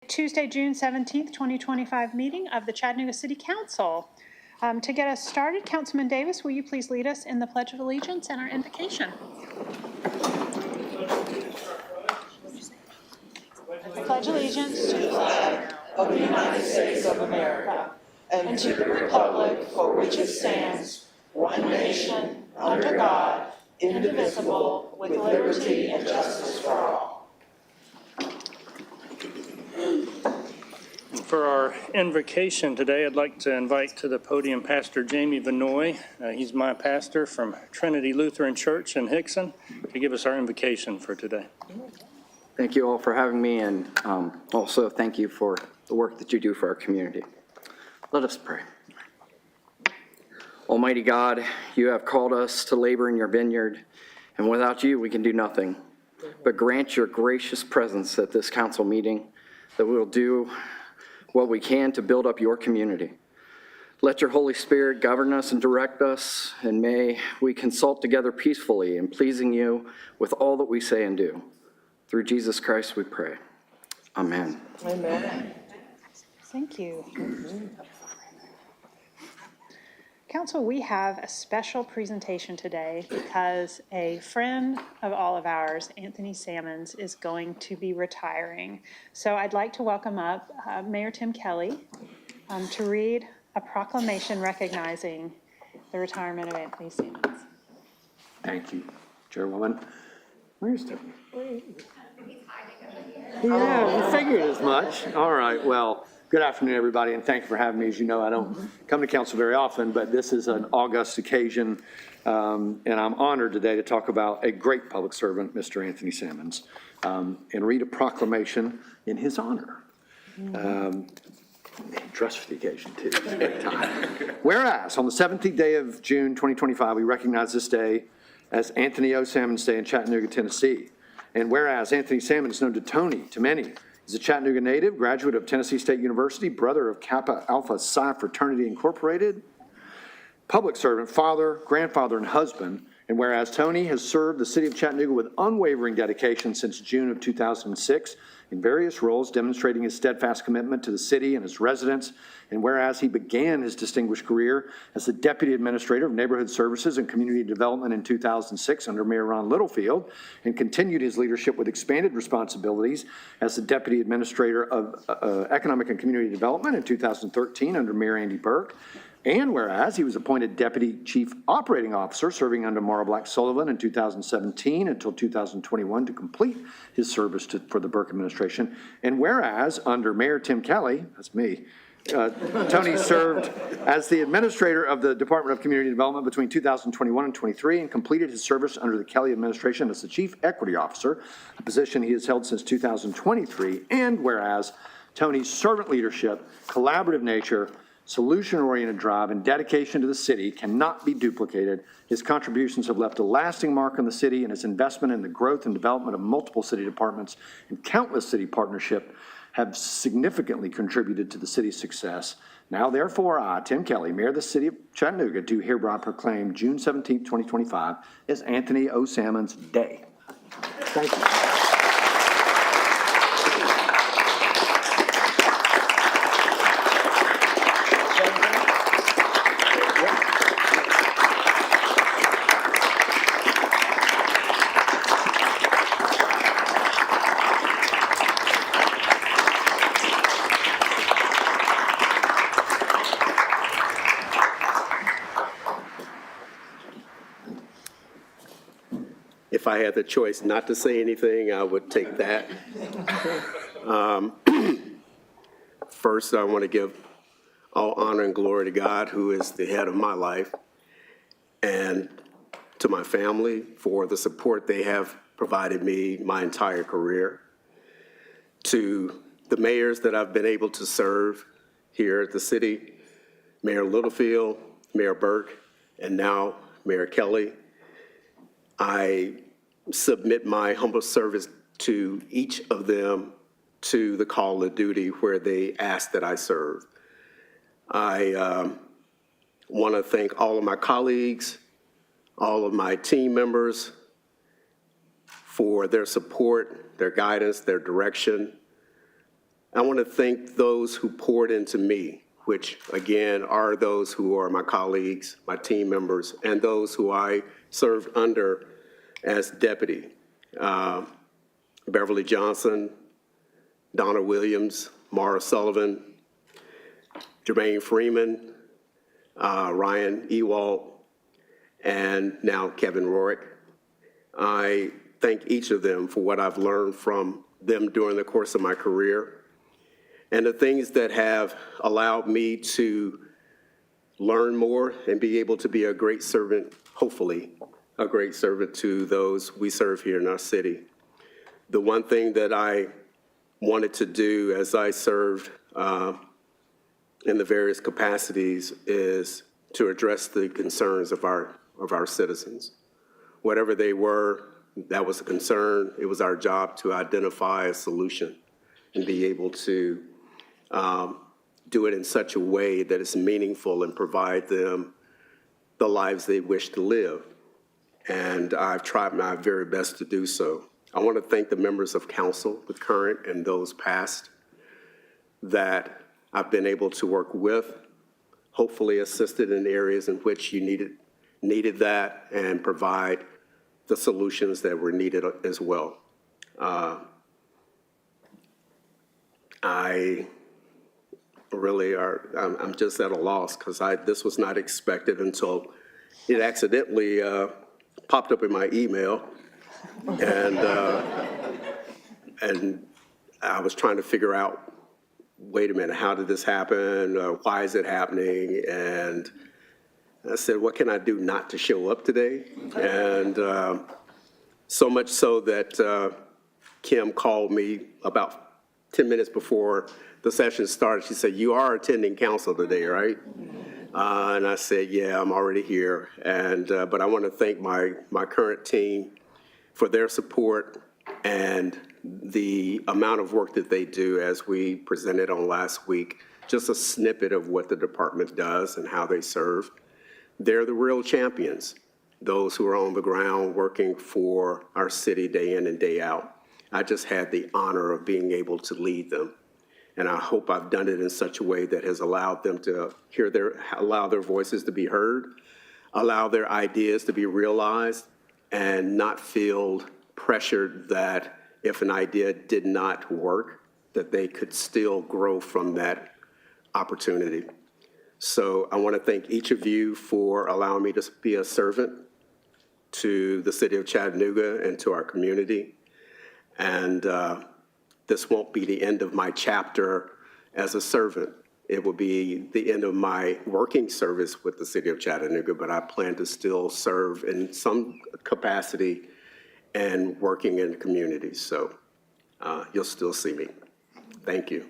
Tuesday, June 17th, 2025 meeting of the Chattanooga City Council. To get us started, Councilman Davis, will you please lead us in the Pledge of Allegiance and our invocation? I pledge allegiance to the flag of the United States of America and to the republic for which it stands, one nation, under God, indivisible, with liberty and justice for all. For our invocation today, I'd like to invite to the podium Pastor Jamie Vanoy. He's my pastor from Trinity Lutheran Church in Hickson, to give us our invocation for today. Thank you all for having me, and also thank you for the work that you do for our community. Let us pray. Almighty God, you have called us to labor in your vineyard, and without you we can do nothing. But grant your gracious presence at this council meeting, that we will do what we can to build up your community. Let your Holy Spirit govern us and direct us, and may we consult together peacefully in pleasing you with all that we say and do. Through Jesus Christ we pray. Amen. Amen. Thank you. Council, we have a special presentation today because a friend of all of ours, Anthony Sammons, is going to be retiring. So I'd like to welcome up Mayor Tim Kelly to read a proclamation recognizing the retirement of Anthony Sammons. Thank you, Chairwoman. Where's Tim? Yeah, we figured as much. All right, well, good afternoon, everybody, and thank you for having me. As you know, I don't come to council very often, but this is an august occasion, and I'm honored today to talk about a great public servant, Mr. Anthony Sammons, and read a proclamation in his honor. Dress for the occasion, too. It's a great time. Whereas, on the 17th day of June, 2025, we recognize this day as Anthony O. Sammons Day in Chattanooga, Tennessee. And whereas Anthony Sammons, known to Tony, to many, is a Chattanooga native, graduate of Tennessee State University, brother of Kappa Alpha Psi Fraternity Incorporated, public servant, father, grandfather, and husband. And whereas Tony has served the city of Chattanooga with unwavering dedication since June of 2006 in various roles, demonstrating his steadfast commitment to the city and its residents. And whereas he began his distinguished career as the Deputy Administrator of Neighborhood Services and Community Development in 2006 under Mayor Ron Littlefield, and continued his leadership with expanded responsibilities as the Deputy Administrator of Economic and Community Development in 2013 under Mayor Andy Burke. And whereas he was appointed Deputy Chief Operating Officer, serving under Mara Black Sullivan in 2017 until 2021 to complete his service for the Burke administration. And whereas under Mayor Tim Kelly, that's me, Tony served as the administrator of the Department of Community Development between 2021 and 23 and completed his service under the Kelly administration as the Chief Equity Officer, a position he has held since 2023. And whereas Tony's servant leadership, collaborative nature, solution-oriented drive, and dedication to the city cannot be duplicated. His contributions have left a lasting mark on the city, and his investment in the growth and development of multiple city departments and countless city partnerships have significantly contributed to the city's success. Now, therefore, I, Tim Kelly, Mayor of the City of Chattanooga, do hereby proclaim June 17, 2025 as Anthony O. Sammons Day. Thank you. If I had the choice not to say anything, I would take that. First, I want to give all honor and glory to God, who is the head of my life, and to my family for the support they have provided me my entire career, to the mayors that I've been able to serve here at the city, Mayor Littlefield, Mayor Burke, and now Mayor Kelly. I submit my humble service to each of them to the call of duty where they ask that I serve. I want to thank all of my colleagues, all of my team members for their support, their guidance, their direction, I want to thank those who poured into me, which again are those who are my colleagues, my team members, and those who I served under as deputy. Beverly Johnson, Donna Williams, Mara Sullivan, Jermaine Freeman, Ryan Ewald, and now Kevin Rorick. I thank each of them for what I've learned from them during the course of my career and the things that have allowed me to learn more and be able to be a great servant, hopefully, a great servant to those we serve here in our city. The one thing that I wanted to do as I served in the various capacities is to address the concerns of our citizens. Whatever they were, that was a concern. It was our job to identify a solution and be able to do it in such a way that it's meaningful and provide them the lives they wish to live. And I've tried my very best to do so. I want to thank the members of council, the current and those past, that I've been able to work with, hopefully assisted in areas in which you needed that, and provide the solutions that were needed as well. I'm just at a loss because this was not expected until it accidentally popped up in my email. And I was trying to figure out, wait a minute, how did this happen? Why is it happening? And I said, what can I do not to show up today? And so much so that Kim called me about 10 minutes before the session started. She said, you are attending council today, right? And I said, yeah, I'm already here. And but I want to thank my current team for their support and the amount of work that they do, as we presented on last week, just a snippet of what the department does and how they serve. They're the real champions, those who are on the ground working for our city day in and day out. I just had the honor of being able to lead them. And I hope I've done it in such a way that has allowed them to allow their voices to be heard, allow their ideas to be realized, and not feel pressured that if an idea did not work, that they could still grow from that opportunity. So I want to thank each of you for allowing me to be a servant to the city of Chattanooga and to our community. And this won't be the end of my chapter as a servant. It will be the end of my working service with the city of Chattanooga, but I plan to still serve in some capacity and working in the community. So you'll still see me. Thank you.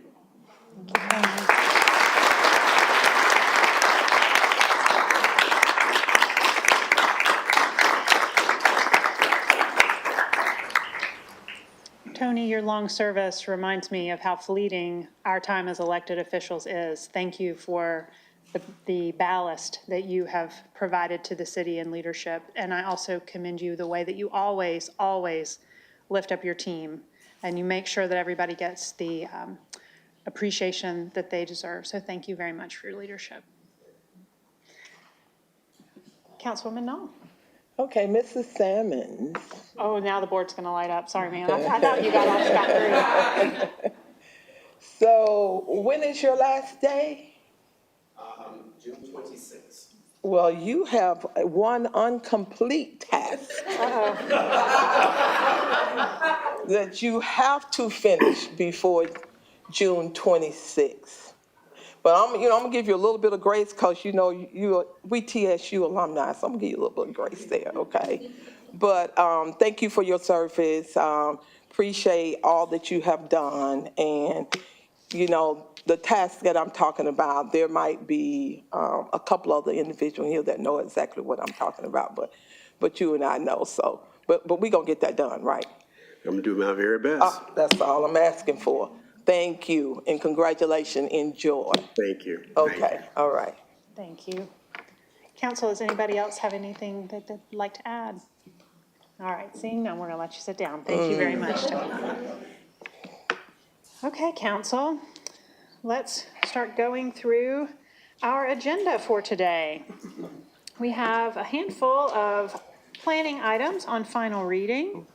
Tony, your long service reminds me of how fleeting our time as elected officials is. Thank you for the ballast that you have provided to the city and leadership. And I also commend you the way that you always, always lift up your team and you make sure that everybody gets the appreciation that they deserve. So thank you very much for your leadership. Councilwoman Knoll. Okay, Mrs. Sammons. Oh, now the board's going to light up. Sorry, man. I thought you got off scot-free. So when is your last day? June 26th. Well, you have one incomplete task that you have to finish before June 26th. But I'm gonna give you a little bit of grace because we TSU alumni, so I'm gonna give you a little bit of grace there, okay? But thank you for your service. Appreciate all that you have done, and the task that I'm talking about, there might be a couple other individuals here that know exactly what I'm talking about, but you and I know. So, but we gonna get that done, right? I'm gonna do my very best. That's all I'm asking for. Thank you, and congratulations. Enjoy. Thank you. Okay, Thank you. all right. Thank you. Council, does anybody else have anything that they'd like to add? All right, seeing none, we're going to let you sit down. Thank you very much, Tony. Okay, council, let's start going through our agenda for today. We have a handful of planning items on final reading.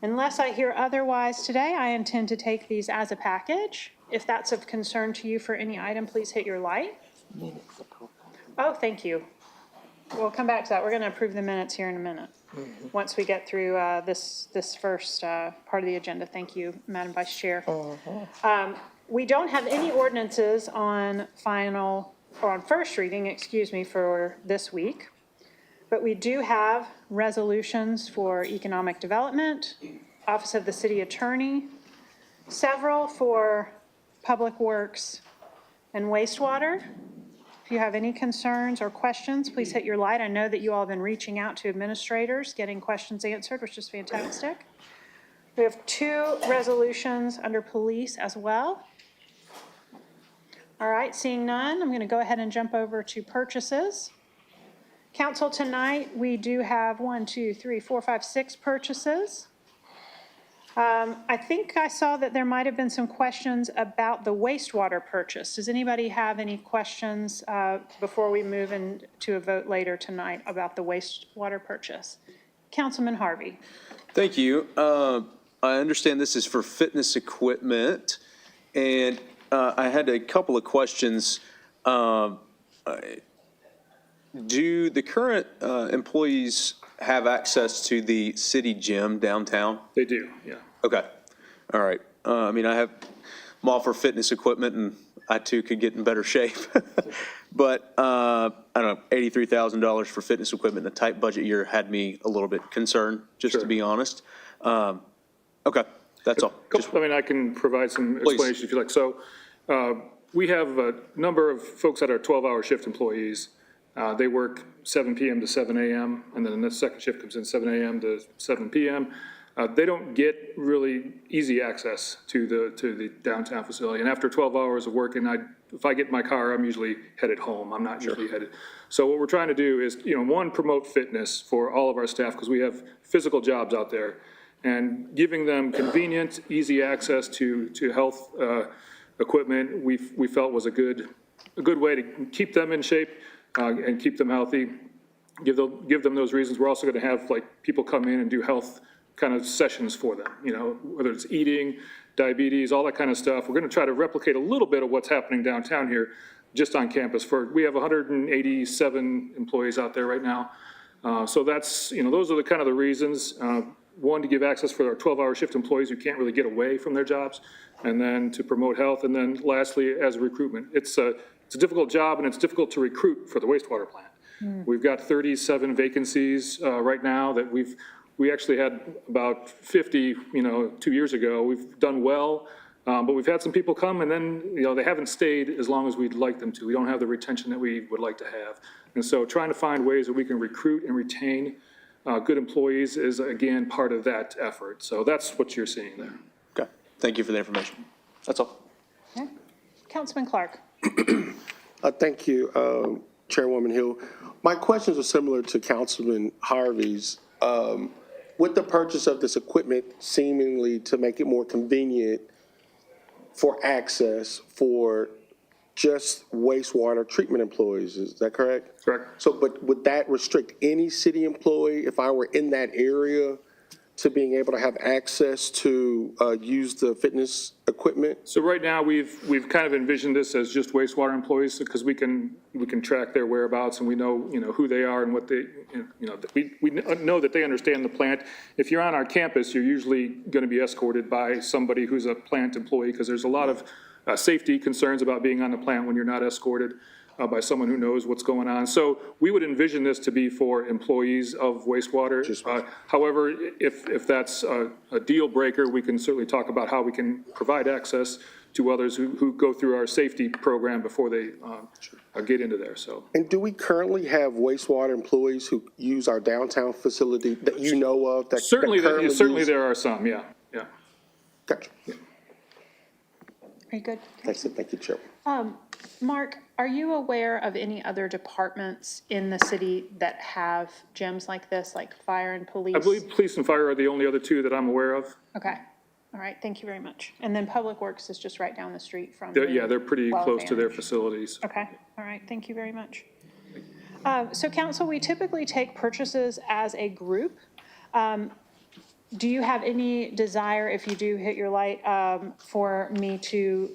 Unless I hear otherwise today, I intend to take these as a package. If that's of concern to you for any item, please hit your light. Oh, thank you. We'll come back to that. We're going to approve the minutes here in a minute, once we get through this first part of the agenda. Thank you, Madam Vice Chair. We don't have any ordinances on first reading, excuse me, for this week. But we do have resolutions for economic development, Office of the City Attorney, several for Public Works and wastewater. If you have any concerns or questions, please hit your light. I know that you all have been reaching out to administrators, getting questions answered, which is fantastic. We have 2 resolutions under police as well. All right, seeing none, I'm going to go ahead and jump over to purchases. Council, tonight, we do have 6 purchases. I think I saw that there might have been some questions about the wastewater purchase. Does anybody have any questions before we move into a vote later tonight about the wastewater purchase? Councilman Harvey. Thank you. I understand this is for fitness equipment, and I had a couple of questions. Do the current employees have access to the city gym downtown? They do, yeah. Okay, all right. I mean, I'm all for fitness equipment, and I too could get in better shape. But, I don't know, $83,000 for fitness equipment in a tight budget year had me a little bit concerned, just Sure. to be honest. Okay, that's all. Just- I mean, I can provide some explanation if you like. So we have a number of folks that are 12-hour shift employees. They work 7 p.m. to 7 a.m., and then the second shift comes in 7 a.m. to 7 p.m. They don't get really easy access to the downtown facility. And after 12 hours of working, if I get in my car, I'm usually headed home. I'm not usually headed. So what we're trying to do is, one, promote fitness for all of our staff, because we have physical jobs out there, and giving them convenient, easy access to health equipment, we felt was a good way to keep them in shape and keep them healthy. Give them those reasons. We're also going to have people come in and do health kind of sessions for them, whether it's eating, diabetes, all that kind of stuff. We're going to try to replicate a little bit of what's happening downtown here, just on campus. We have 187 employees out there right now. So that's, those are the kind of the reasons. One, to give access for our 12-hour shift employees who can't really get away from their jobs, and then to promote health. And then lastly, as a recruitment. It's a difficult job, and it's difficult to recruit for the wastewater plant. We've got 37 vacancies right now that we actually had about 50, 2 years ago. We've done well, but we've had some people come, and then, they haven't stayed as long as we'd like them to. We don't have the retention that we would like to have. And so trying to find ways that we can recruit and retain good employees is, again, part of that effort. So that's what you're seeing there. Okay, thank you for the information. That's all. Okay. Councilman Clark. Thank you, Chairwoman Hill. My questions are similar to Councilman Harvey's. With the purchase of this equipment seemingly to make it more convenient for access for just wastewater treatment employees, is that correct? Correct. So, but would that restrict any city employee, if I were in that area, to being able to have access to use the fitness equipment? So right now, we've kind of envisioned this as just wastewater employees, because we can track their whereabouts, and we know, who they are and what they, we know that they understand the plant. If you're on our campus, you're usually going to be escorted by somebody who's a plant employee, because there's a lot of safety concerns about being on the plant when you're not escorted by someone who knows what's going on. So we would envision this to be for employees of wastewater. However, if that's a deal breaker, we can certainly talk about how we can provide access to others who go through our safety program before they get into there. So. And do we currently have wastewater employees who use our downtown facility that you know of? That Certainly, currently certainly use? there are some, yeah. Gotcha. Are you good? That's it. Thank you, Chair. Mark, are you aware of any other departments in the city that have gyms like this, like fire and police? I believe police and fire are the only other two that I'm aware of. Okay. All right, thank you very much. And then Public Works is just right down the street from. Yeah, they're pretty Well close to their Advantage. facilities. Okay, all right, thank you very much. So council, we typically take purchases as a group. Do you have any desire, if you do hit your light, for me to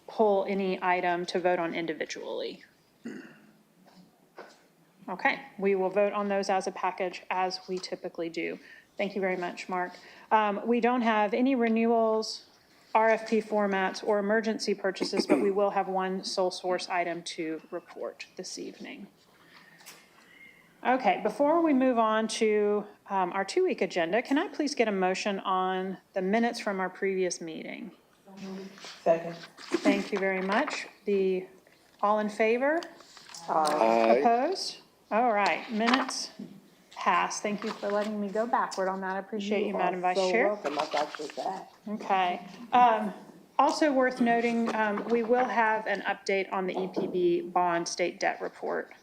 pull any item to vote on individually? Okay, we will vote on those as a package as we typically do. Thank you very much, Mark. We don't have any renewals, RFP formats, or emergency purchases, but we will have one sole source item to report this evening. Okay, before we move on to our 2-week agenda, can I please get a motion on the minutes from our previous meeting? Second. Thank you very much. All in favor? Aye. Opposed? All right, minutes pass. Thank you for letting me go backward on that. I appreciate you, Madam Vice Chair. Welcome, I got your back. Okay. Also worth noting, we will have an update on the EPB bond state debt report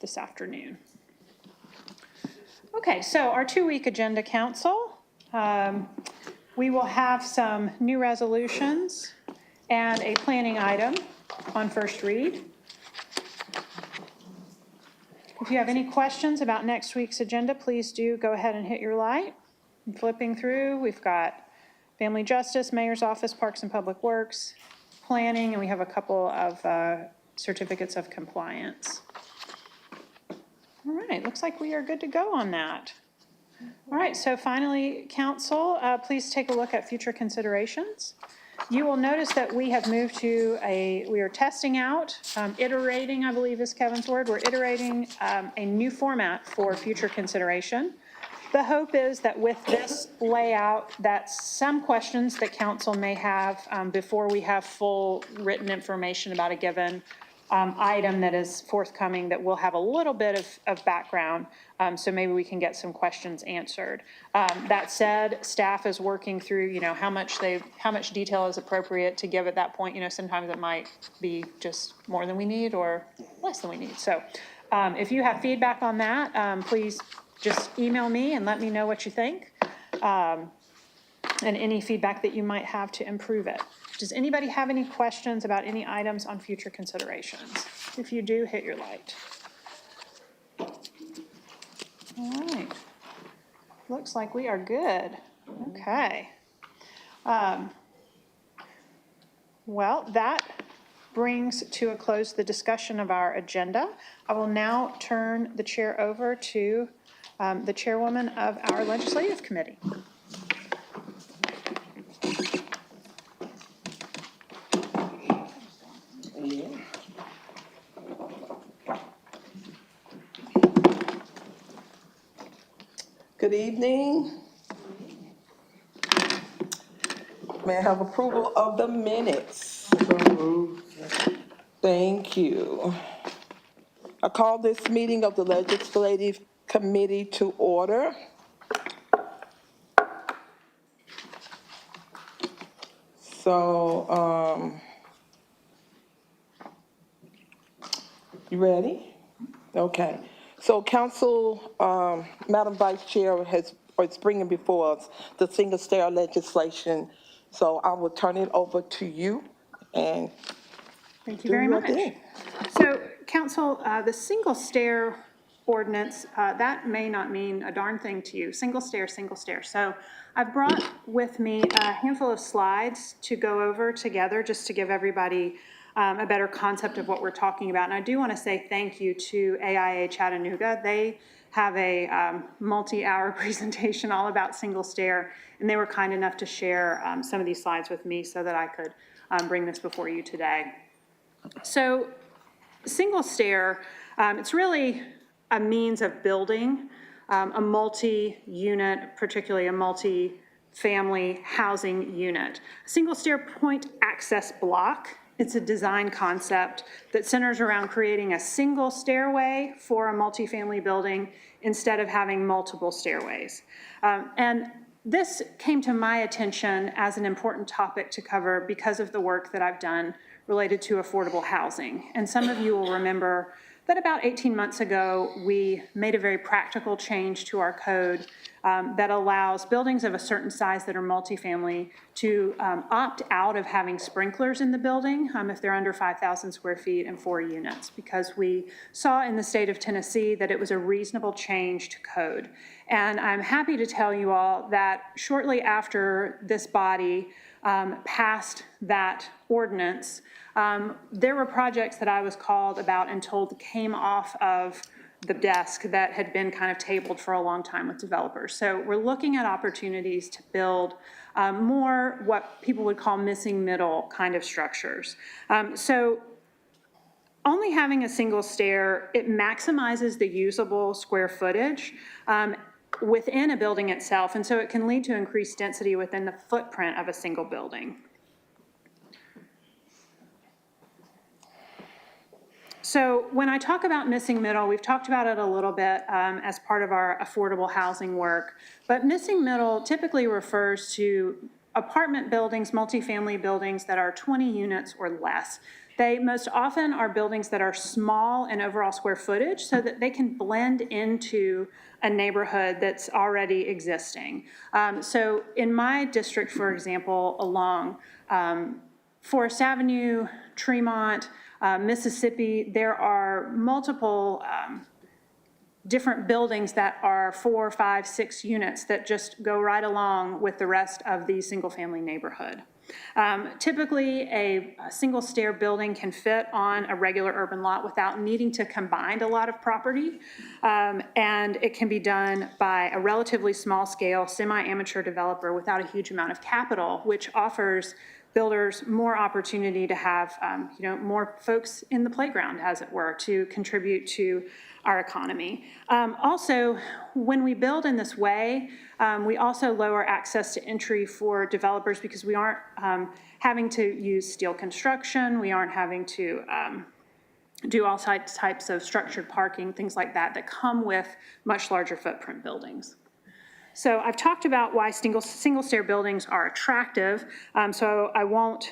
this afternoon. Okay, so our 2-week agenda, council. We will have some new resolutions and a planning item on first read. If you have any questions about next week's agenda, please do go ahead and hit your light. I'm flipping through. We've got Family Justice, Mayor's Office, Parks and Public Works, Planning, and we have a couple of certificates of compliance. All right, looks like we are good to go on that. All right, so finally, council, please take a look at future considerations. You will notice that we have moved to we are testing out, iterating, I believe is Kevin's word. We're iterating a new format for future consideration. The hope is that with this layout, that some questions that council may have before we have full written information about a given item that is forthcoming, that will have a little bit of background, so maybe we can get some questions answered. That said, staff is working through, how much detail is appropriate to give at that point. Sometimes it might be just more than we need or less than we need. So if you have feedback on that, please just email me and let me know what you think, and any feedback that you might have to improve it. Does anybody have any questions about any items on future considerations? If you do, hit your light. All right. Looks like we are good. Okay. Well, that brings to a close the discussion of our agenda. I will now turn the chair over to the chairwoman of our legislative committee. Good evening. May I have approval of the minutes? Thank you. I call this meeting of the Legislative Committee to order. So, you ready? Okay. So Council, Madam Vice Chair is bringing before us the single-stair legislation. So I will turn it over to you and Thank you very much. So, Council, the single-stair ordinance, that may not mean a darn thing to you. Single-stair, single-stair. So I've brought with me a handful of slides to go over together just to give everybody a better concept of what we're talking about. And I do want to say thank you to AIA Chattanooga. They have a multi-hour presentation all about single-stair, and they were kind enough to share some of these slides with me so that I could bring this before you today. So single-stair, it's really a means of building a multi-unit, particularly a multi-family housing unit. A single-stair point access block. It's a design concept that centers around creating a single stairway for a multifamily building instead of having multiple stairways. And this came to my attention as an important topic to cover because of the work that I've done related to affordable housing. And some of you will remember that about 18 months ago, we made a very practical change to our code that allows buildings of a certain size that are multifamily to opt out of having sprinklers in the building if they're under 5,000 square feet and 4 units, because we saw in the state of Tennessee that it was a reasonable change to code. And I'm happy to tell you all that shortly after this body passed that ordinance, there were projects that I was called about and told came off of the desk that had been kind of tabled for a long time with developers. So we're looking at opportunities to build more what people would call missing middle kind of structures. So only having a single stair, it maximizes the usable square footage within a building itself, and so it can lead to increased density within the footprint of a single building. So when I talk about missing middle, we've talked about it a little bit as part of our affordable housing work, but missing middle typically refers to apartment buildings, multifamily buildings that are 20 units or less. They most often are buildings that are small in overall square footage so that they can blend into a neighborhood that's already existing. So in my district, for example, along Forest Avenue, Tremont, Mississippi, there are multiple different buildings that are 4, 5, 6 units that just go right along with the rest of the single-family neighborhood. Typically, a single stair building can fit on a regular urban lot without needing to combine a lot of property, and it can be done by a relatively small-scale, semi-amateur developer without a huge amount of capital, which offers builders more opportunity to have more folks in the playground, as it were, to contribute to our economy. Also, when we build in this way, we also lower access to entry for developers because we aren't having to use steel construction, we aren't having to do all types of structured parking, things like that, that come with much larger footprint buildings. So I've talked about why single stair buildings are attractive, so I won't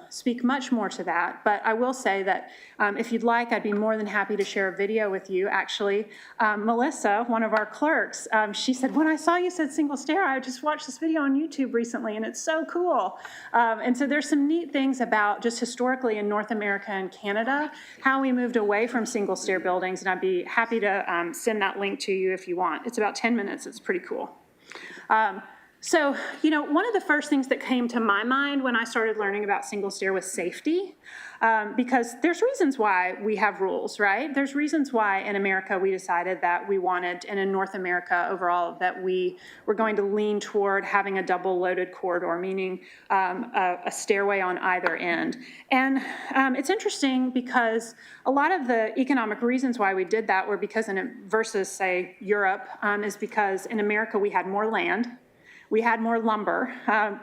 speak much more to that, but I will say that if you'd like, I'd be more than happy to share a video with you. Actually, Melissa, one of our clerks, she said, when I saw you said single stair, I just watched this video on YouTube recently, and it's so cool. And so there's some neat things about just historically in North America and Canada, how we moved away from single stair buildings, and I'd be happy to send that link to you if you want. It's about 10 minutes, it's pretty cool. So, one of the first things that came to my mind when I started learning about single stair was safety, because there's reasons why we have rules, right? There's reasons why in America we decided that we wanted, and in North America overall, that we were going to lean toward having a double loaded corridor, meaning a stairway on either end. And it's interesting because a lot of the economic reasons why we did that were because versus, say, Europe, is because in America we had more land. We had more lumber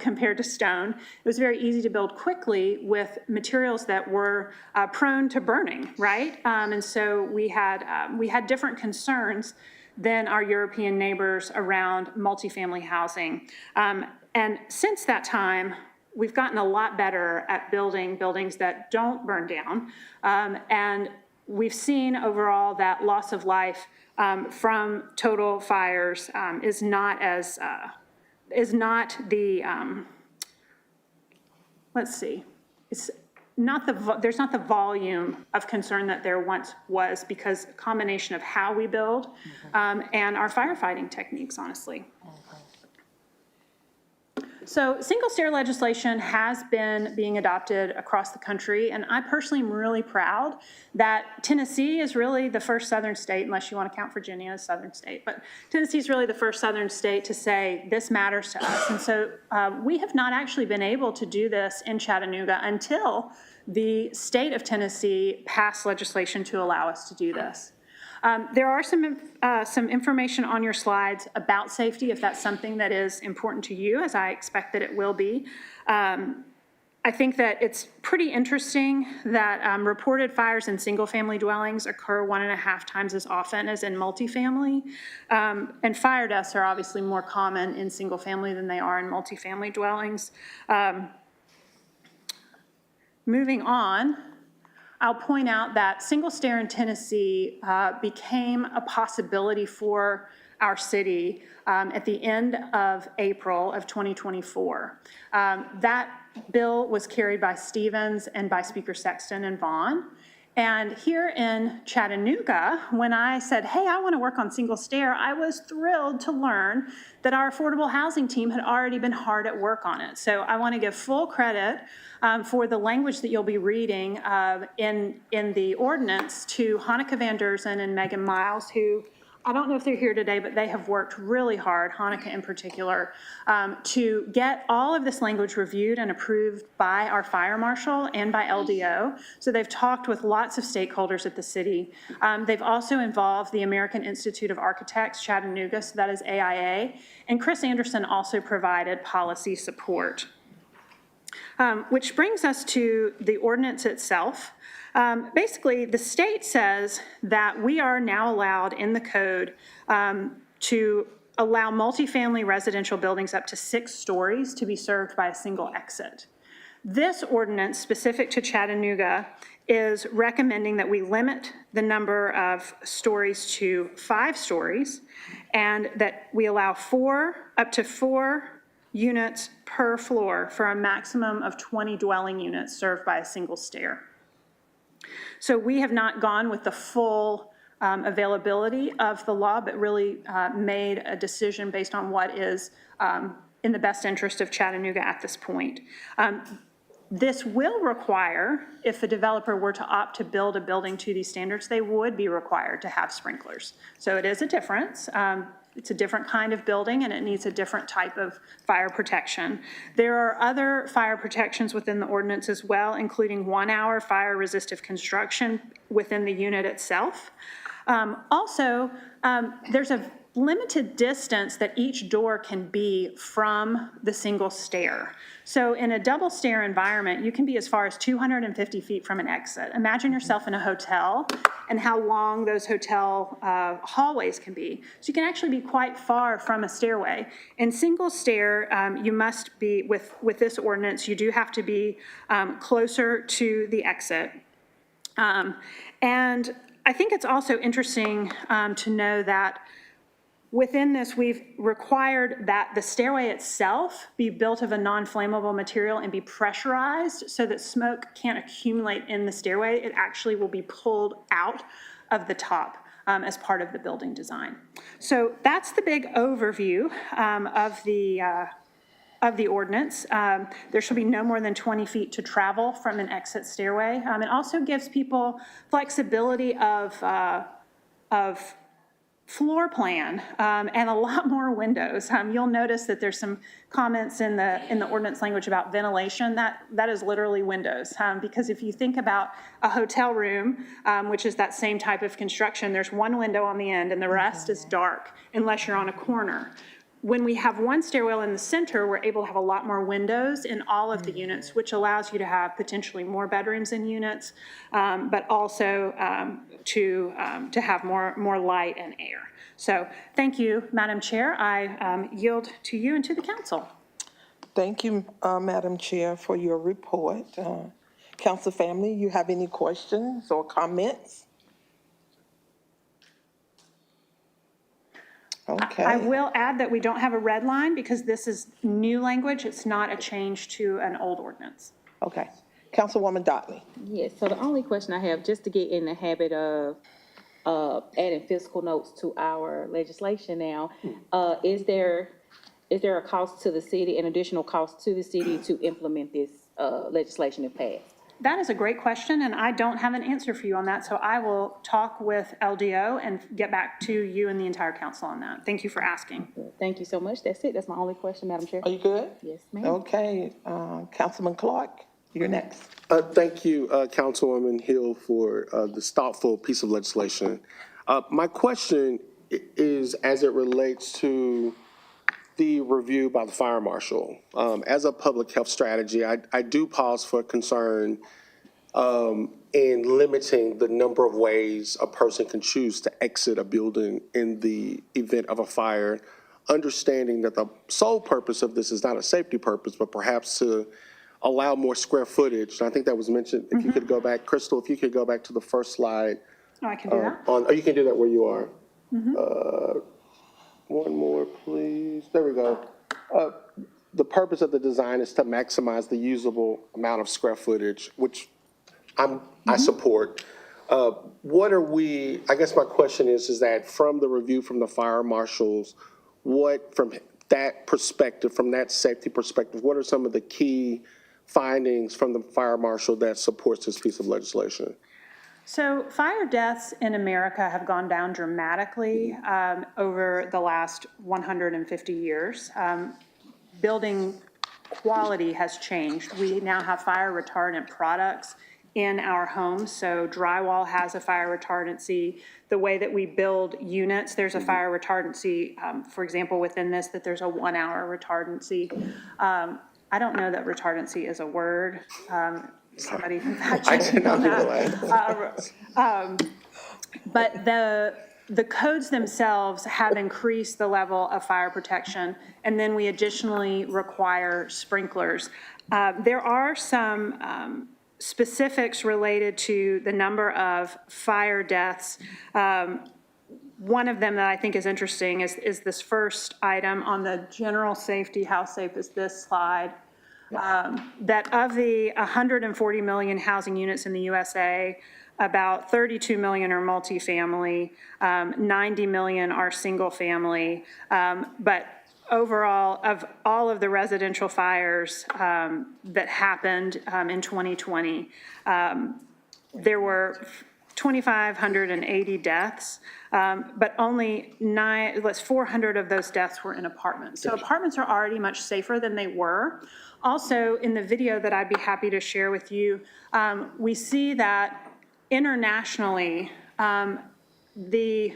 compared to stone. It was very easy to build quickly with materials that were prone to burning, right? And so we had different concerns than our European neighbors around multifamily housing. And since that time, we've gotten a lot better at building buildings that don't burn down. And we've seen overall that loss of life from total fires is not the, let's see, there's not the volume of concern that there once was, because a combination of how we build and our firefighting techniques, honestly. So single stair legislation has been being adopted across the country, and I personally am really proud that Tennessee is really the first southern state, unless you want to count Virginia as southern state, but Tennessee is really the first southern state to say this matters to us. And so we have not actually been able to do this in Chattanooga until the state of Tennessee passed legislation to allow us to do this. There are some information on your slides about safety, if that's something that is important to you, as I expect that it will be. I think that it's pretty interesting that reported fires in single-family dwellings occur 1.5 times as often as in multifamily. And fire deaths are obviously more common in single-family than they are in multifamily dwellings. Moving on, I'll point out that single stair in Tennessee became a possibility for our city at the end of April of 2024. That bill was carried by Stevens and by Speaker Sexton and Vaughn. And here in Chattanooga, when I said, hey, I want to work on single stair, I was thrilled to learn that our affordable housing team had already been hard at work on it. So I want to give full credit for the language that you'll be reading in the ordinance to Hanneke van Derzen and Megan Miles, who I don't know if they're here today, but they have worked really hard, Hanneke in particular, to get all of this language reviewed and approved by our fire marshal and by LDO. So they've talked with lots of stakeholders at the city. They've also involved the American Institute of Architects, Chattanooga, so that is AIA, and Chris Anderson also provided policy support. Which brings us to the ordinance itself. Basically, the state says that we are now allowed in the code to allow multifamily residential buildings up to 6 stories to be served by a single exit. This ordinance, specific to Chattanooga, is recommending that we limit the number of stories to 5 stories and that we allow up to 4 units per floor for a maximum of 20 dwelling units served by a single stair. So we have not gone with the full availability of the law, but really made a decision based on what is in the best interest of Chattanooga at this point. This will require, if the developer were to opt to build a building to these standards, they would be required to have sprinklers. So it is a difference. It's a different kind of building and it needs a different type of fire protection. There are other fire protections within the ordinance as well, including 1-hour fire resistive construction within the unit itself. Also, there's a limited distance that each door can be from the single stair. So in a double stair environment, you can be as far as 250 feet from an exit. Imagine yourself in a hotel and how long those hotel hallways can be. So you can actually be quite far from a stairway. In single stair, you must be, with this ordinance, you do have to be closer to the exit. And I think it's also interesting to know that within this, we've required that the stairway itself be built of a non-flammable material and be pressurized so that smoke can't accumulate in the stairway. It actually will be pulled out of the top as part of the building design. So that's the big overview of the ordinance. There shall be no more than 20 feet to travel from an exit stairway. It also gives people flexibility of floor plan and a lot more windows. You'll notice that there's some comments in the ordinance language about ventilation. That is literally windows, because if you think about a hotel room, which is that same type of construction, there's one window on the end and the rest is dark unless you're on a corner. When we have one stairwell in the center, we're able to have a lot more windows in all of the units, which allows you to have potentially more bedrooms in units, but also to have more light and air. So thank you, Madam Chair. I yield to you and to the council. Thank you, Madam Chair, for your report. Council family, you have any questions or comments? Okay. I will add that we don't have a red line because this is new language. It's not a change to an old ordinance. Okay. Councilwoman Dotley. Yes, so the only question I have, just to get in the habit of adding fiscal notes to our legislation now, is there a cost to the city, an additional cost to the city to implement this legislation if passed? That is a great question, and I don't have an answer for you on that, so I will talk with LDO and get back to you and the entire council on that. Thank you for asking. Thank you so much. That's it. That's my only question, Madam Chair. Are you good? Yes, ma'am. Okay. Councilman Clark, you're next. Thank you, Councilwoman Hill, for this thoughtful piece of legislation. My question is as it relates to the review by the fire marshal. As a public health strategy, I do pause for concern in limiting the number of ways a person can choose to exit a building in the event of a fire, understanding that the sole purpose of this is not a safety purpose, but perhaps to allow more square footage. And I think that was mentioned. If you could go back, Crystal, if you could go back to the first slide. Oh, I can do that. You can do that where you are. one more, please. There we go. The purpose of the design is to maximize the usable amount of square footage, which I support. What are we, I guess my question is that from the review from the fire marshals, what, from that perspective, from that safety perspective, what are some of the key findings from the fire marshal that supports this piece of legislation? So fire deaths in America have gone down dramatically over the last 150 years. Building quality has changed. We now have fire retardant products in our homes. So drywall has a fire retardancy. The way that we build units, there's a fire retardancy, for example, within this, that there's a 1 hour retardancy. I don't know that retardancy is a word. Somebody can fact check me on that. But the codes themselves have increased the level of fire protection, and then we additionally require sprinklers. There are some specifics related to the number of fire deaths. One of them that I think is interesting is this first item on the general safety, how safe is this slide? That of the 140 million housing units in the USA, about 32 million are multifamily, 90 million are single family, but overall, of all of the residential fires that happened in 2020, there were 2,580 deaths, but only 400 of those deaths were in apartments. So apartments are already much safer than they were. Also, in the video that I'd be happy to share with you, we see that internationally, the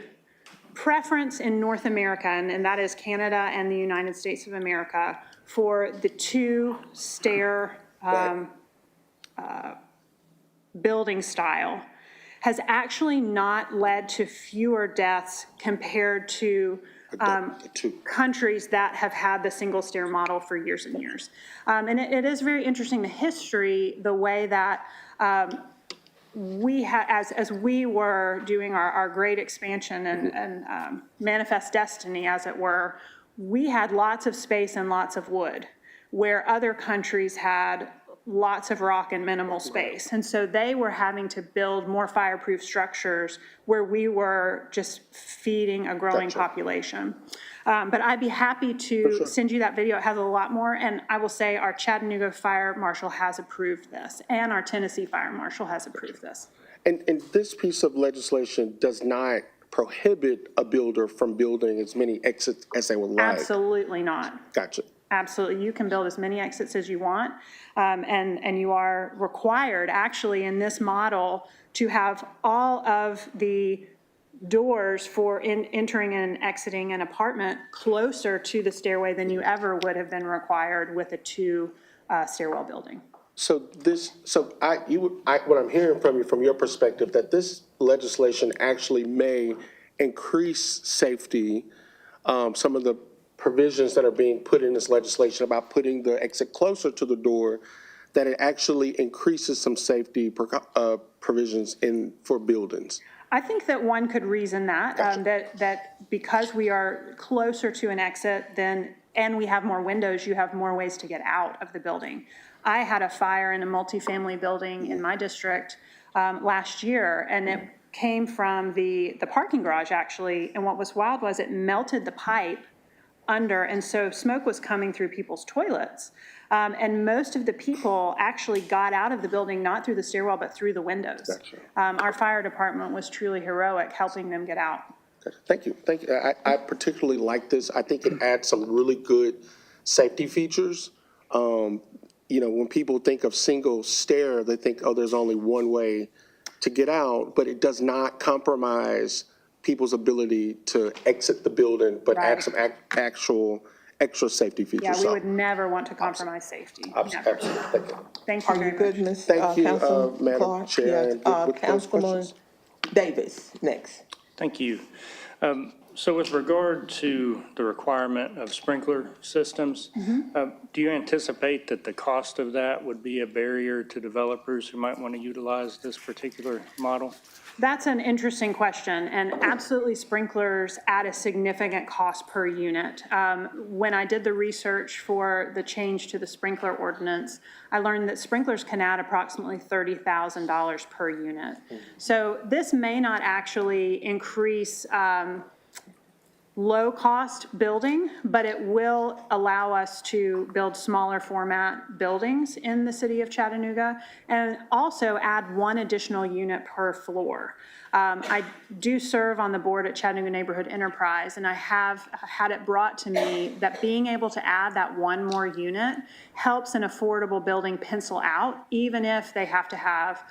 preference in North America, and that is Canada and the United States of America, for the two-stair building style has actually not led to fewer deaths compared to countries that have had the single-stair model for years and years. And it is very interesting, the history, the way that we as we were doing our great expansion and manifest destiny, as it were, we had lots of space and lots of wood, where other countries had lots of rock and minimal space. And so they were having to build more fireproof structures where we were just feeding a growing population. But I'd be happy to send you that video. It has a lot more. And I will say our Chattanooga Fire Marshal has approved this, and our Tennessee Fire Marshal has approved this. And this piece of legislation does not prohibit a builder from building as many exits as they would like? Absolutely not. Gotcha. Absolutely. You can build as many exits as you want, and you are required, actually, in this model, to have all of the doors for entering and exiting an apartment closer to the stairway than you ever would have been required with a two-stairwell building. So what I'm hearing from you, from your perspective, that this legislation actually may increase safety. Some of the provisions that are being put in this legislation about putting the exit closer to the door, that it actually increases some safety provisions for buildings. I think that one could reason that, Gotcha. that because we are closer to an exit and we have more windows, you have more ways to get out of the building. I had a fire in a multifamily building in my district last year, and it came from the parking garage, actually, and what was wild was it melted the pipe under, and so smoke was coming through people's toilets. And most of the people actually got out of the building, not through the stairwell, but through the windows. Gotcha. Our fire department was truly heroic helping them get out. Thank you. Thank you. I particularly like this. I think it adds some really good safety features. When people think of single stair, they think, oh, there's only one way to get out, but it does not compromise people's ability to exit the building, but add some actual extra safety features. Yeah, we would never want to compromise safety. Absolutely. Thank you Are very you much. good, Ms. Thank you, Councilman Madam Chair. Clark? And with those Councilman questions. Davis, next. Thank you. So with regard to the requirement of sprinkler systems, do you anticipate that the cost of that would be a barrier to developers who might want to utilize this particular model? That's an interesting question, and absolutely sprinklers add a significant cost per unit. When I did the research for the change to the sprinkler ordinance, I learned that sprinklers can add approximately $30,000 per unit. So this may not actually increase low-cost building, but it will allow us to build smaller format buildings in the city of Chattanooga and also add one additional unit per floor. I do serve on the board at Chattanooga Neighborhood Enterprise, and I have had it brought to me that being able to add that one more unit helps an affordable building pencil out, even if they have to have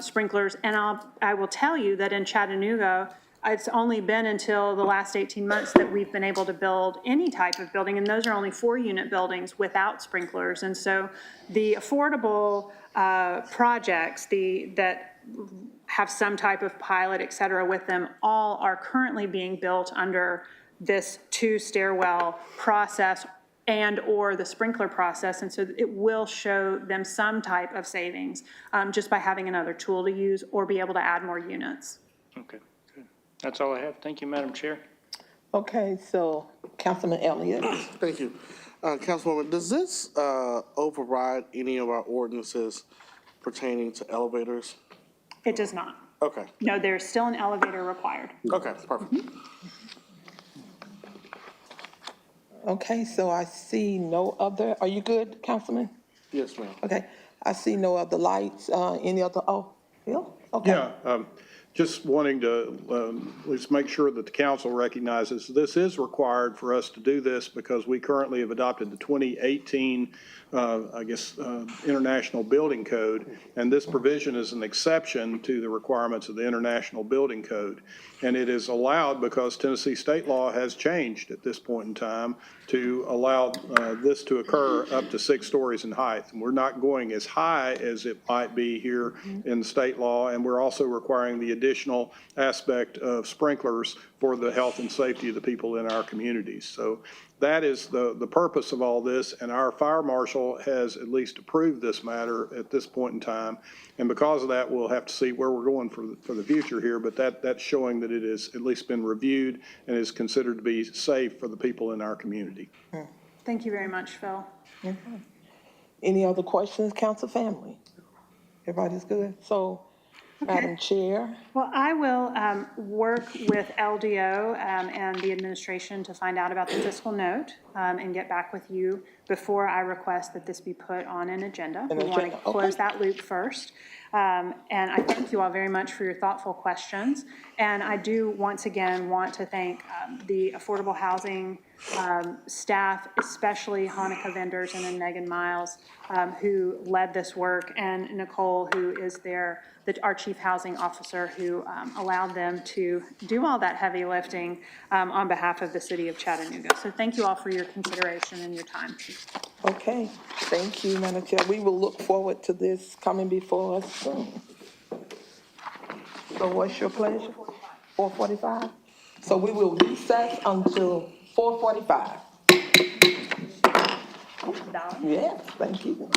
sprinklers. And I will tell you that in Chattanooga, it's only been until the last 18 months that we've been able to build any type of building, and those are only 4-unit buildings without sprinklers. And so the affordable projects that have some type of pilot, et cetera, with them, all are currently being built under this 2-stairwell process and/or the sprinkler process, and so it will show them some type of savings just by having another tool to use or be able to add more units. Okay, good. That's all I have. Thank you, Madam Chair. Okay, so Councilman Elliott. Thank you. Councilwoman, does this override any of our ordinances pertaining to elevators? It does not. Okay, No, there's still an elevator required. okay, perfect. Okay, so I see no other, are you good, Councilman? Yes, ma'am. Okay, I see no other lights, any other, Bill? Okay. Yeah, just wanting to at least make sure that the council recognizes this is required for us to do this because we currently have adopted the 2018, International Building Code, and this provision is an exception to the requirements of the International Building Code. And it is allowed because Tennessee state law has changed at this point in time to allow this to occur up to 6 stories in height. And we're not going as high as it might be here in the state law, and we're also requiring the additional aspect of sprinklers for the health and safety of the people in our communities. So that is the purpose of all this, and our fire marshal has at least approved this matter at this point in time. And because of that, we'll have to see where we're going for the future here, but that's showing that it has at least been reviewed and is considered to be safe for the people in our community. Thank you very much, Phil. Any other questions, council family? Everybody's good? So, Madam Chair, Well, I will work with LDO and the administration to find out about the fiscal note and get back with you before I request that this be put on an agenda. We want to close that loop first. And I thank you all very much for your thoughtful questions. And I do once again want to thank the affordable housing staff, especially Hanukkah vendors and then Megan Miles, who led this work, and Nicole, who is our chief housing officer, who allowed them to do all that heavy lifting on behalf of the city of Chattanooga. So thank you all for your consideration and your time. okay, thank you, Madam Chair. We will look forward to this coming before us soon. So what's your pleasure? 4:45? So we will recess until 4:45. Yes, thank you.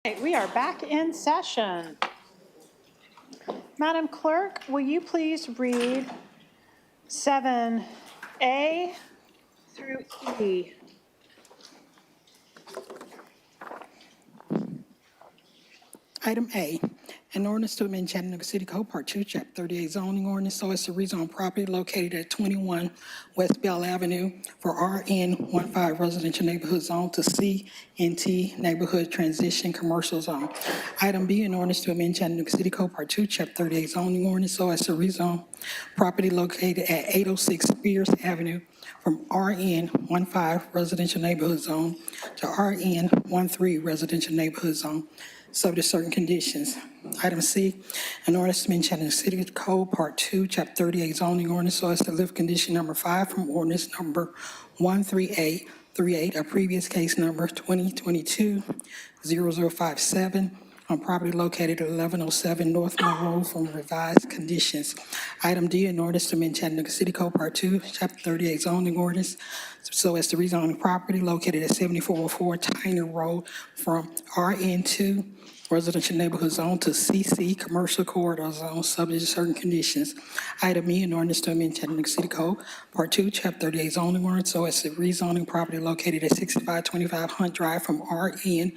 Okay, we are back in session. Madam Clerk, will you please read 7A through E? Item A, an ordinance to amend Chattanooga City Code, Part 2, Chapter 38 zoning ordinance so as to rezone property located at 21 West Bell Avenue for RN 15 residential neighborhood zone to CNT neighborhood transition commercial zone. Item B, an ordinance to amend Chattanooga City Code, Part 2, Chapter 38 zoning ordinance so as to rezone property located at 806 Spears Avenue from RN 15 residential neighborhood zone to RN 13 residential neighborhood zone, subject to certain conditions. Item C, an ordinance to amend Chattanooga City Code, Part 2, Chapter 38 zoning ordinance so as to lift condition number 5 from ordinance number 13838, a previous case number 2022-0057 on property located at 1107 North Monroe from revised conditions. Item D, an ordinance to amend Chattanooga City Code, Part 2, Chapter 38 zoning ordinance so as to rezone property located at 7404 Tyner Road from RN2 residential neighborhood zone to CC commercial corridor zone, subject to certain conditions. Item E, an ordinance to amend Chattanooga City Code, Part 2, Chapter 38 zoning ordinance so as to rezoning property located at 6525 Hunt Drive from RN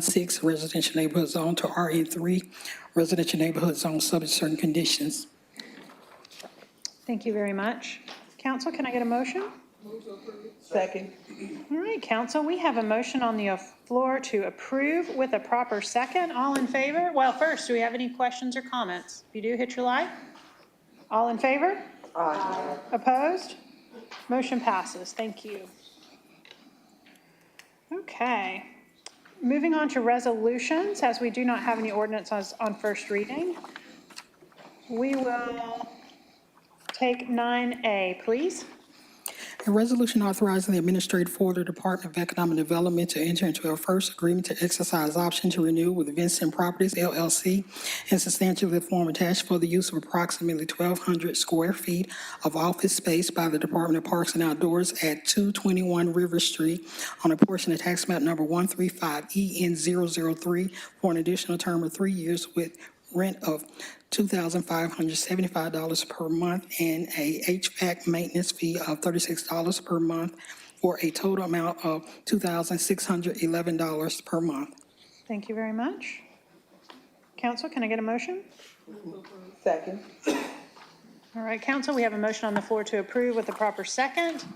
16 residential neighborhood zone to RN3 residential neighborhood zone, subject to certain conditions. Thank you very much. Council, can I get a motion? Second. All right, council, we have a motion on the floor to approve with a proper second. All in favor? Well, first, do we have any questions or comments? If you do, hit your light. All in favor? Aye. Opposed? Motion passes. Thank you. Okay. Moving on to resolutions, as we do not have any ordinances on first reading, we will take 9A, please. A resolution authorizing the administrator for the Department of Economic Development to enter into a first agreement to exercise option to renew with Vincent Properties LLC in substantially the form attached for the use of approximately 1,200 square feet of office space by the Department of Parks and Outdoors at 221 River Street on a portion of tax map number 135EN003 for an additional term of 3 years with rent of $2,575 per month and a HVAC maintenance fee of $36 per month for a total amount of $2,611 per month. Thank you very much. Council, can I get a motion? Second. All right, council, we have a motion on the floor to approve with the proper second. Do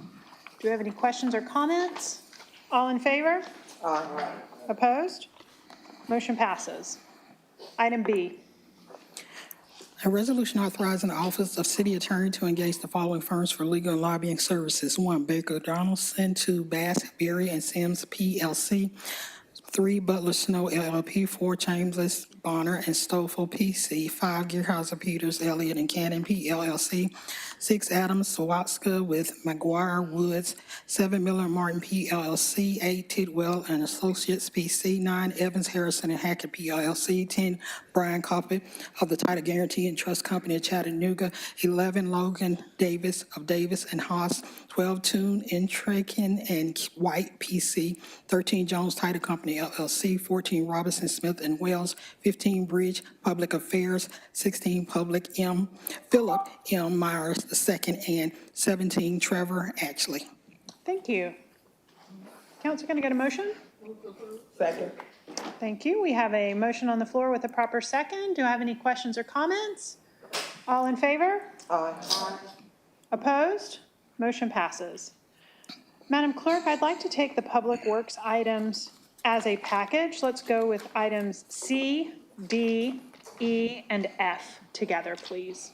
we have any questions or comments? All in favor? Aye. Opposed? Motion passes. Item B. A resolution authorizing the Office of City Attorney to engage the following firms for legal and lobbying services. 1, Baker Donaldson. 2, Bass, Berry, and Sims, PLC. 3, Butler Snow, LLP. 4, Chambers, Bonner, and Stoffel, PC. 5, Gearhauser, Peters, Elliott, and Cannon, PLLC. 6, Adams, Sawatska with McGuire Woods. 7, Miller Martin, PLLC. 8, Tidwell and Associates, PC. 9, Evans, Harrison, and Hackett, PLLC. 10, Brian Coppett of the Title Guarantee and Trust Company of Chattanooga. 11, Logan Davis of Davis and Haas. 12, Toon, Intrakin, and White, PC. 13, Jones Title Company, LLC. 14, Robinson, Smith, and Wells. 15, Bridge Public Affairs. 16, Philip M. Myers II, and 17, Trevor Ashley. Thank you. Council, can I get a motion? Second. Thank you. We have a motion on the floor with a proper second. Do I have any questions or comments? All in favor? Aye. Opposed? Motion passes. Madam Clerk, I'd like to take the Public Works items as a package. Let's go with items C, D, E, and F together, please.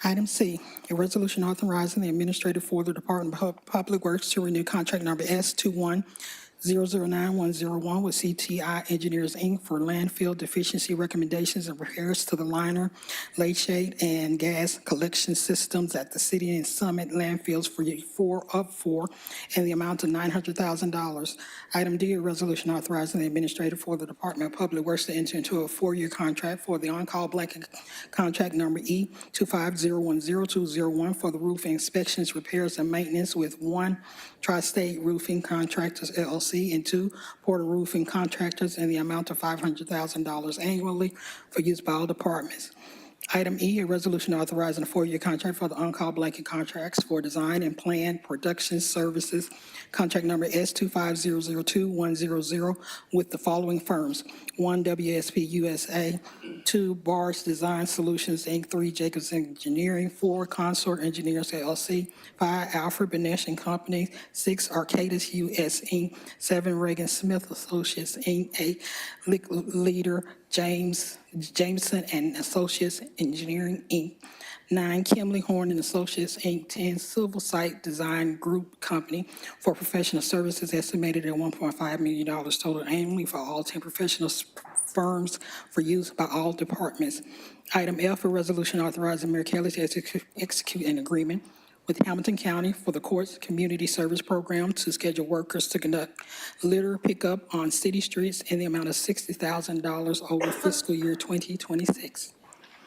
Item C, a resolution authorizing the administrator for the Department of Public Works to renew contract number S21009101 with CTI Engineers, Inc. for landfill deficiency recommendations and repairs to the liner, lake shade, and gas collection systems at the City and Summit landfills for year 4 of 4 in the amount of $900,000. Item D, a resolution authorizing the administrator for the Department of Public Works to enter into a 4-year contract for the on-call blanket contract number E250100201 for the roof inspections, repairs, and maintenance with 1 Tri-State Roofing Contractors, LLC, LLC, and 2 Porter Roofing Contractors in the amount of $500,000 annually for use by all departments. Item E, a resolution authorizing a 4-year contract for the on-call blanket contracts for design and plan production services, contract number S25002-100, with the following firms: 1, WSP USA, 2, Bars Design Solutions, Inc., 3, Jacobs Engineering, 4, Consort Engineers, LLC, 5, Alfred Benesh and Company, 6, Arcadis US, Inc., 7, Reagan Smith Associates, Inc., 8, Leader Jameson and Associates Engineering, Inc., 9, Kimley Horn and Associates, Inc., 10, Civil Site Design Group Company for professional services estimated at $1.5 million total annually for all 10 professional firms for use by all departments. Item F, a resolution authorizing Mayor Kelly to execute an agreement with Hamilton County for the Courts Community Service Program to schedule workers to conduct litter pickup on city streets in the amount of $60,000 over fiscal year 2026.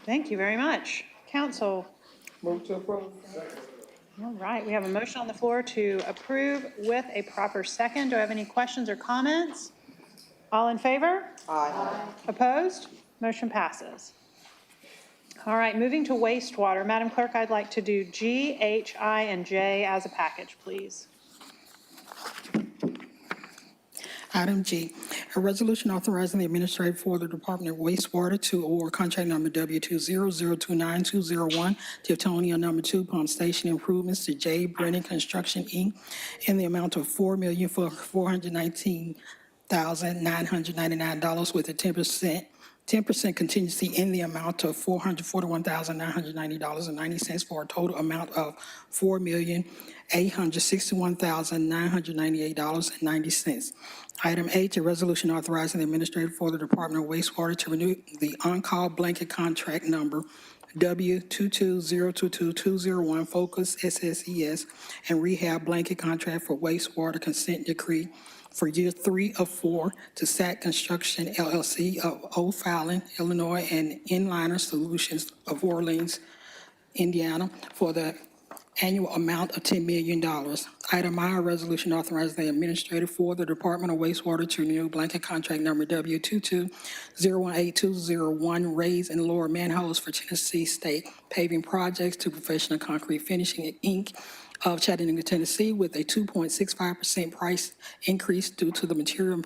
Thank you very much. Council. Move to approve. All right, we have a motion on the floor to approve with a proper second. Do I have any questions or comments? All in favor? Aye. Opposed? Motion passes. All right, moving to wastewater. Madam Clerk, I'd like to do G, H, I, and J as a package, please. Item G, a resolution authorizing the administrator for the Department of Wastewater to award contract number W20029201 to Tonia number 2 Pump Station Improvements to J. Brennan Construction, Inc. in the amount of $4,419,999 with a 10% contingency in the amount of $441,990.90 for a total amount of $4,861,998.90. Item H, a resolution authorizing the administrator for the Department of Wastewater to renew the on-call blanket contract number W2202201 Focus SSES and Rehab Blanket Contract for Wastewater Consent Decree for year 3 of 4 to SAC Construction LLC of O'Fallon, Illinois, and Inliner Solutions of Orleans, Indiana, for the annual amount of $10 million. Item I, a resolution authorizing the administrator for the Department of Wastewater to renew blanket contract number W22018201 raise and lower manholes for Tennessee State Paving Projects to Professional Concrete Finishing, Inc. of Chattanooga, Tennessee, with a 2.65% price increase due to the material and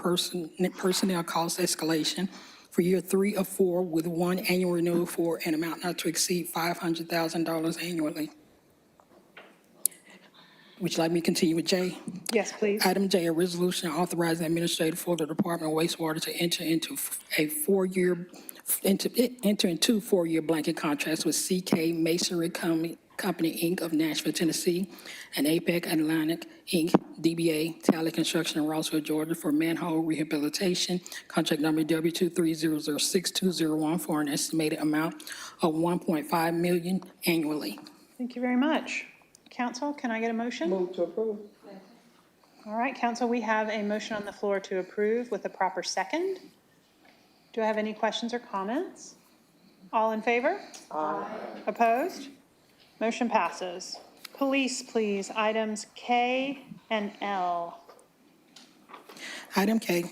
personnel cost escalation for year 3 of 4 with 1 annual renewal for an amount not to exceed $500,000 annually. Would you like me to continue with J? Yes, please. Item J, a resolution authorizing the administrator for the Department of Wastewater to enter into two 4-year blanket contracts with CK Masonry Company, Inc. of Nashville, Tennessee, and APEC Atlantic, Inc., DBA Talley Construction in Rossville, Georgia, for manhole rehabilitation, contract number W23006-201 for an estimated amount of $1.5 million annually. Thank you very much. Council, can I get a motion? Move to approve. All right, Council, we have a motion on the floor to approve with a proper second. Do I have any questions or comments? All in favor? Aye. Opposed? Motion passes. Police, please, items K and L. Item K,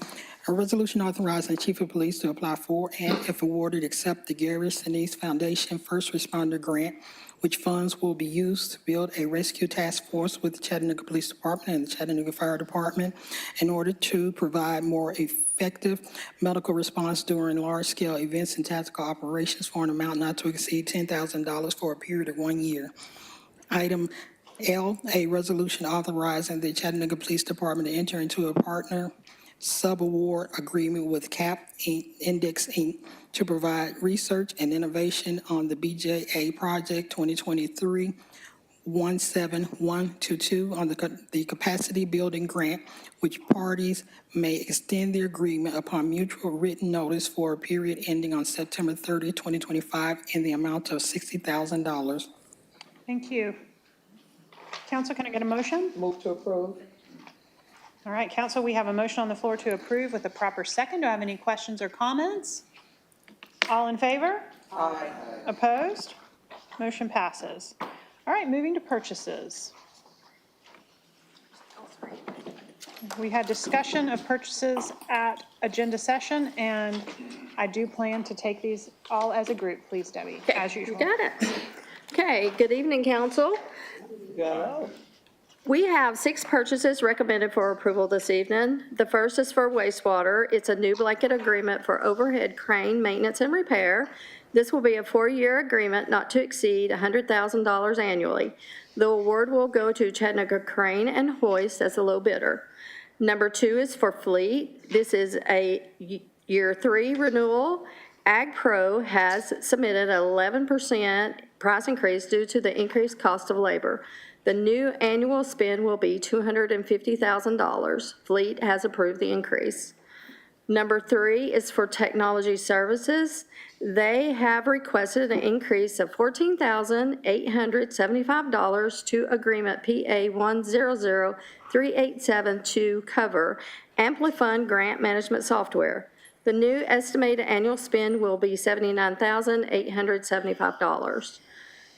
a resolution authorizing the Chief of Police to apply for and, if awarded, accept the Gary Sinise Foundation First Responder Grant, which funds will be used to build a rescue task force with the Chattanooga Police Department and the Chattanooga Fire Department in order to provide more effective medical response during large-scale events and tactical operations for an amount not to exceed $10,000 for a period of 1 year. Item L, a resolution authorizing the Chattanooga Police Department to enter into a partner subaward agreement with CAP Index, Inc. to provide research and innovation on the BJA Project 2023-17122 on the Capacity Building Grant, which parties may extend their agreement upon mutual written notice for a period ending on September 30, 2025 in the amount of $60,000. Thank you. Council, can I get a motion? Move to approve. All right, Council, we have a motion on the floor to approve with a proper second. Do I have any questions or comments? All in favor? Aye. Opposed? Motion passes. All right, moving to purchases. We had discussion of purchases at agenda session, and I do plan to take these all as a group, please, Debbie, as usual. Got it. Okay, good evening, council. We have 6 purchases recommended for approval this evening. The first is for wastewater. It's a new blanket agreement for overhead crane maintenance and repair. This will be a 4-year agreement not to exceed $100,000 annually. The award will go to Chattanooga Crane and Hoist as the low bidder. Number 2 is for fleet. This is a year 3 renewal. Ag Pro has submitted an 11% price increase due to the increased cost of labor. The new annual spend will be $250,000. Fleet has approved the increase. Number 3 is for technology services. They have requested an increase of $14,875 to agreement PA 100387 to cover Amplifund grant management software. The new estimated annual spend will be $79,875.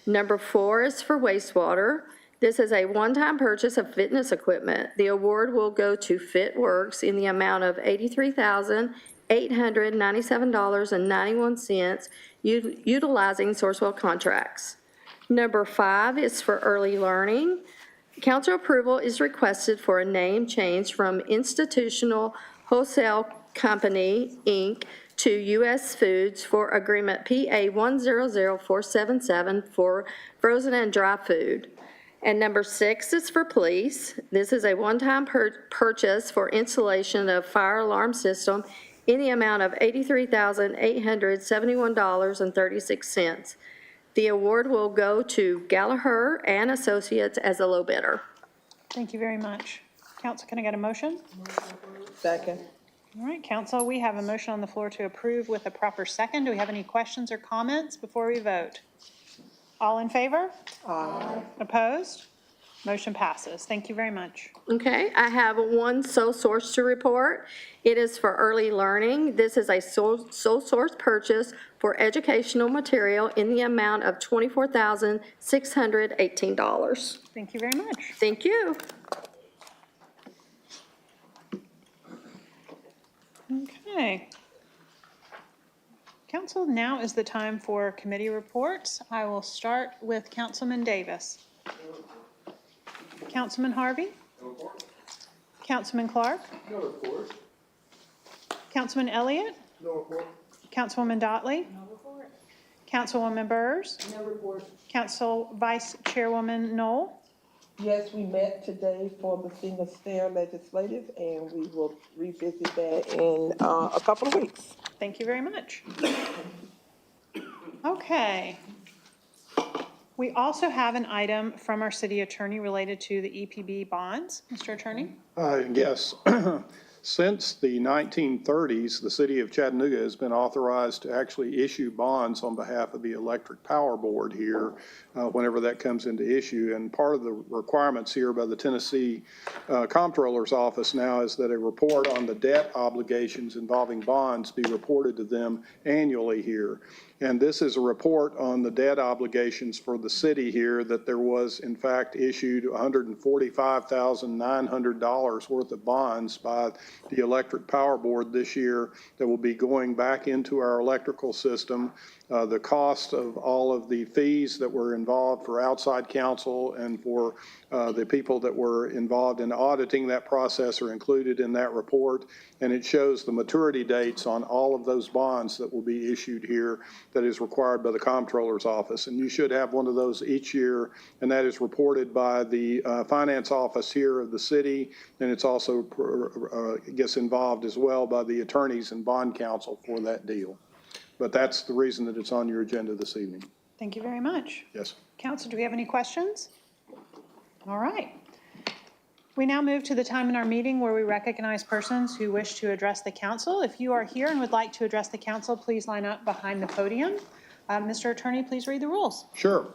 Number 4 is for wastewater. This is a one-time purchase of fitness equipment. The award will go to FitWorks in the amount of $83,897.91, utilizing Sourcewell contracts. Number 5 is for early learning. Council approval is requested for a name change from Institutional Wholesale Company, Inc., to U.S. Foods for agreement PA 100477 for frozen and dry food. And number 6 is for police. This is a one-time purchase for installation of fire alarm system in the amount of $83,871.36. The award will go to Gallagher and Associates as a low bidder. Thank you very much. Council, can I get a motion? Second. All right, council, we have a motion on the floor to approve with a proper second. Do we have any questions or comments before we vote? All in favor? Aye. Opposed? Motion passes. Thank you very much. Okay, I have one sole source to report. It is for early learning. This is a sole source purchase for educational material in the amount of $24,618. Thank you very much. Thank you. Okay. Council, now is the time for committee reports. I will start with Councilman Davis. Councilman Harvey? No report. Councilman Clark? No report. Councilman Elliott? No report. Councilwoman Dotley? No report. Councilwoman Burrs? No report. Council Vice Chairwoman Knoll? Yes, we met today for the single stair legislative, and we will revisit that in a couple of weeks. Thank you very much. Okay. We also have an item from our city attorney related to the EPB bonds. Mr. Attorney? Yes. Since the 1930s, the city of Chattanooga has been authorized to actually issue bonds on behalf of the Electric Power Board here whenever that comes into issue. And part of the requirements here by the Tennessee Comptroller's Office now is that a report on the debt obligations involving bonds be reported to them annually here. And this is a report on the debt obligations for the city here, that there was in fact issued $145,900 worth of bonds by the Electric Power Board this year that will be going back into our electrical system. The cost of all of the fees that were involved for outside counsel and for the people that were involved in auditing that process are included in that report. And it shows the maturity dates on all of those bonds that will be issued here that is required by the Comptroller's Office. And you should have one of those each year, and that is reported by the finance office here of the city. And it's also gets involved as well by the attorneys and bond counsel for that deal. But that's the reason that it's on your agenda this evening. Thank you very much. Yes. Council, do we have any questions? All right. We now move to the time in our meeting where we recognize persons who wish to address the council. If you are here and would like to address the council, please line up behind the podium. Mr. Attorney, please read the rules. Sure.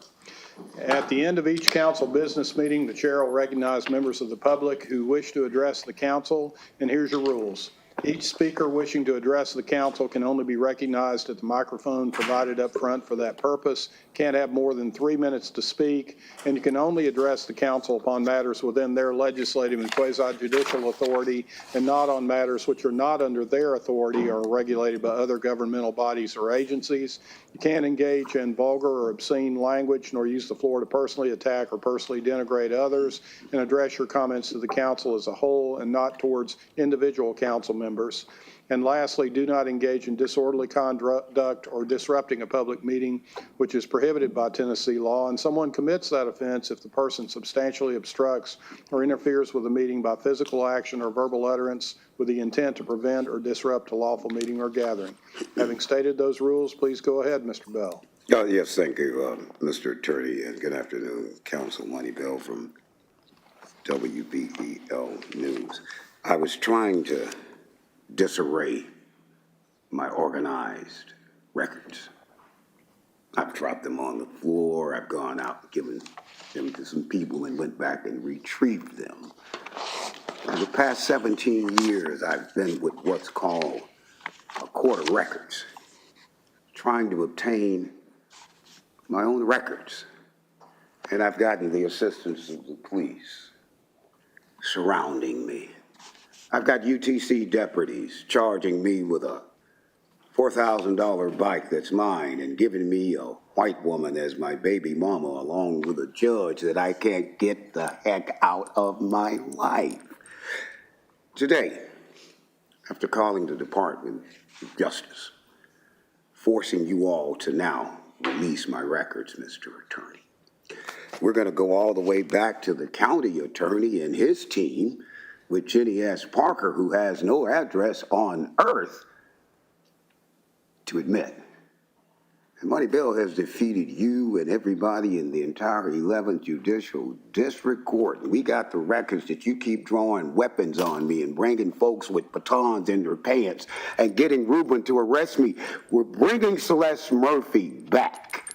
At the end of each council business meeting, the chair will recognize members of the public who wish to address the council, and here's your rules. Each speaker wishing to address the council can only be recognized at the microphone provided up front for that purpose, can't have more than 3 minutes to speak, and you can only address the council upon matters within their legislative and quasi-judicial authority and not on matters which are not under their authority or regulated by other governmental bodies or agencies. You can't engage in vulgar or obscene language nor use the floor to personally attack or personally denigrate others, and address your comments to the council as a whole and not towards individual council members. And lastly, do not engage in disorderly conduct or disrupting a public meeting, which is prohibited by Tennessee law. And someone commits that offense if the person substantially obstructs or interferes with the meeting by physical action or verbal utterance with the intent to prevent or disrupt a lawful meeting or gathering. Having stated those rules, please go ahead, Mr. Bell. Yes, thank you, Mr. Attorney, and good afternoon, Council. Money Bell from WBEL News. I was trying to disarray my organized records. I've dropped them on the floor. I've gone out and given them to some people and went back and retrieved them. For the past 17 years, I've been with what's called a court of records, trying to obtain my own records. And I've gotten the assistance of the police surrounding me. I've got UTC deputies charging me with a $4,000 bike that's mine and giving me a white woman as my baby mama, along with a judge that I can't get the heck out of my life. Today, after calling the Department of Justice, forcing you all to now release my records, Mr. Attorney, we're going to go all the way back to the county attorney and his team with Jenny S. Parker, who has no address on earth, to admit. And Money Bell has defeated you and everybody in the entire 11th Judicial District Court. And we got the records that you keep drawing weapons on me and bringing folks with batons in their pants and getting Reuben to arrest me. We're bringing Celeste Murphy back.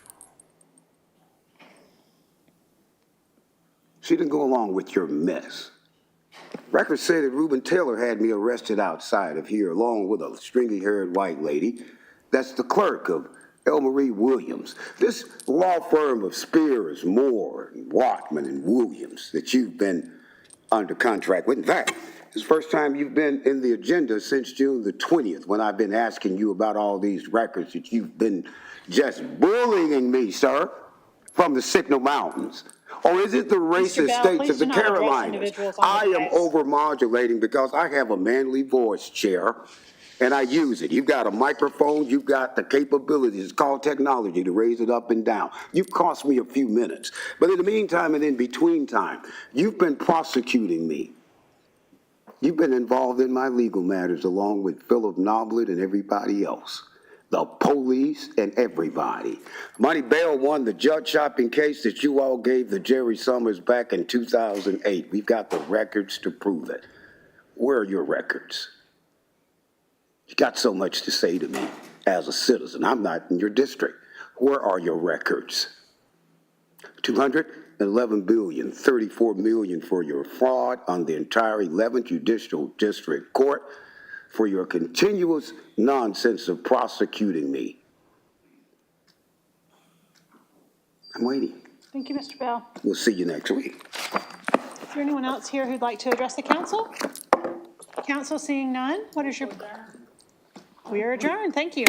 She didn't go along with your mess. Records say that Reuben Taylor had me arrested outside of here along with a stringy-haired white lady. That's the clerk of L. Marie Williams. This law firm of Spears, Moore, and Watman and Williams that you've been under contract with. In fact, it's the first time you've been in the agenda since June the 20th when I've been asking you about all these records that you've been just bullying me, sir, from the Signal Mountains. Or is it the racist states of the Carolinas? I am overmodulating because I have a manly voice, Chair, and I use it. You've got a microphone, you've got the capabilities, it's called technology, to raise it up and down. You've cost me a few minutes. But in the meantime and in between time, you've been prosecuting me. You've been involved in my legal matters along with Philip Noblet and everybody else. The police and everybody. Money Bell won the judge shopping case that you all gave the Jerry Summers back in 2008. We've got the records to prove it. Where are your records? You got so much to say to me as a citizen. I'm not in your district. Where are your records? $211 billion, $34 million for your fraud on the entire 11th Judicial District Court, for your continuous nonsense of prosecuting me. I'm waiting. Thank you, Mr. Bell. We'll see you next week. Is there anyone else here who'd like to address the council? Council seeing none, what is your? We are adjourned, thank you.